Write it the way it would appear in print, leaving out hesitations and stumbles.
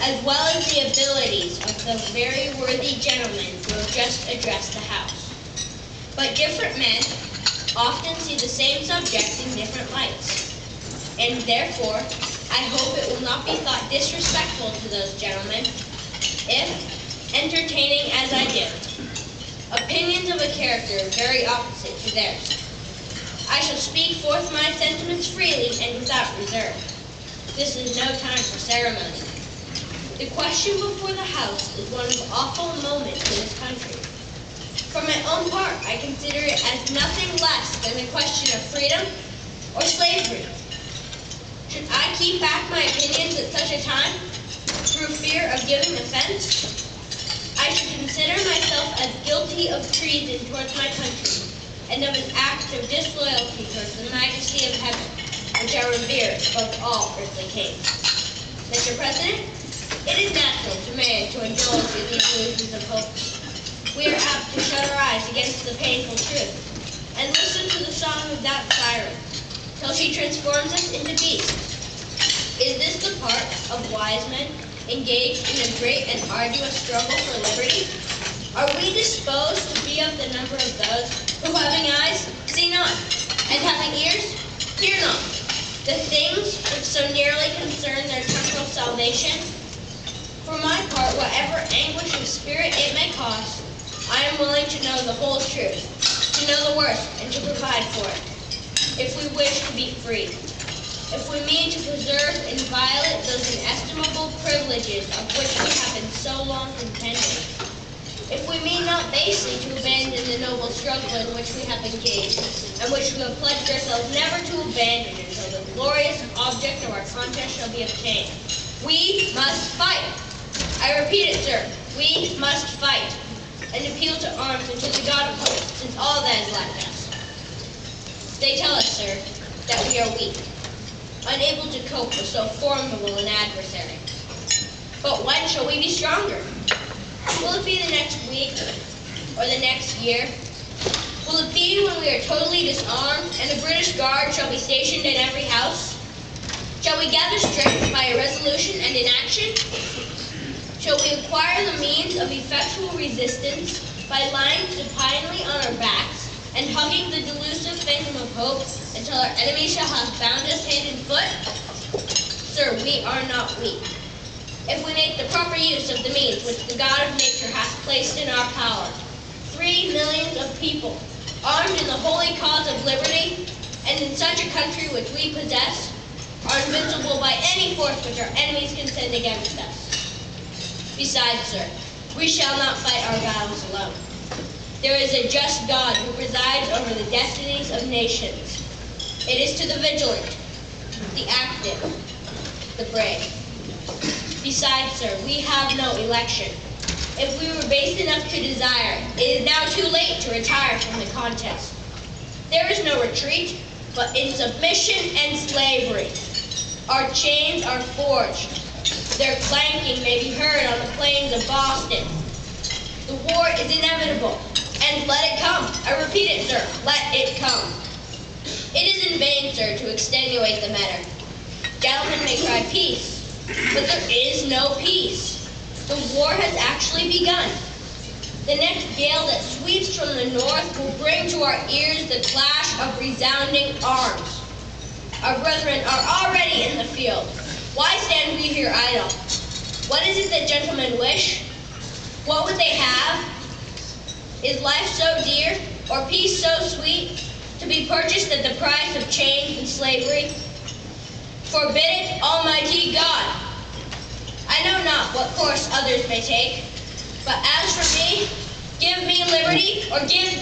as well as the abilities of the very worthy gentleman who have just addressed the House. But different men often see the same subject in different lights, and therefore I hope it will not be thought disrespectful to those gentlemen if, entertaining as I do, opinions of a character very opposite to theirs, I shall speak forth my sentiments freely and without reserve. This is no time for ceremony. The question before the House is one of awful moment in this country. For my own part, I consider it as nothing less than a question of freedom or slavery. Should I keep back my opinions at such a time through fear of giving offense? I should consider myself as guilty of treason towards my country and of an act of disloyalty towards the majesty of heaven, which I revere above all earthly kings. Mr. President, it is natural to man to indulge in the illusions of hope. We are apt to shut our eyes against the painful truth and listen to the song of that siren till she transforms us into beasts. Is this the part of wise men engaged in a great and arduous struggle for liberty? Are we disposed to be of the number of those who, having eyes, see not, and having ears, hear not, the things which so nearly concern their temporal salvation? For my part, whatever anguish of spirit it may cost, I am willing to know the whole truth, to know the worst, and to provide for it, if we wish to be free, if we mean to preserve inviolate those inestimable privileges of which we have been so long contending, if we mean not basely to abandon the noble struggle in which we have engaged, and which we have pledged ourselves never to abandon until the glorious object of our contest shall be obtained. We must fight. I repeat it, sir, we must fight, and appeal to arms and to the God of hope, since all that is left us. They tell us, sir, that we are weak, unable to cope with so formidable an adversary. But when shall we be stronger? Will it be the next week, or the next year? Will it be when we are totally disarmed, and a British Guard shall be stationed in every house? Shall we gather strength by a resolution and inaction? Shall we acquire the means of effectual resistance by lying supinely on our backs and hugging the delusive phantom of hope until our enemy shall have bound us hand and foot? Sir, we are not weak. If we make the proper use of the means which the God of nature hath placed in our power, 3 millions of people, armed in the holy cause of liberty, and in such a country which we possess, are invincible by any force which our enemies can send against us. Besides, sir, we shall not fight our battles alone. There is a just God who presides over the destinies of nations. It is to the vigilant, the active, the brave. Besides, sir, we have no election. If we were base enough to desire, it is now too late to retire from the contest. There is no retreat, but in submission and slavery. Our chains are forged. Their clanking may be heard on the plains of Boston. The war is inevitable, and let it come. I repeat it, sir, let it come. It is in vain, sir, to extenuate the matter. Gentlemen may cry peace, but there is no peace. The war has actually begun. The next gale that sweeps from the north will bring to our ears the clash of resounding arms. Our brethren are already in the field. Why stand we here idle? What is it that gentlemen wish? What would they have? Is life so dear, or peace so sweet, to be purchased at the price of chains and slavery? Forbid it, Almighty God! I know not what course others may take, but as for me, give me liberty or give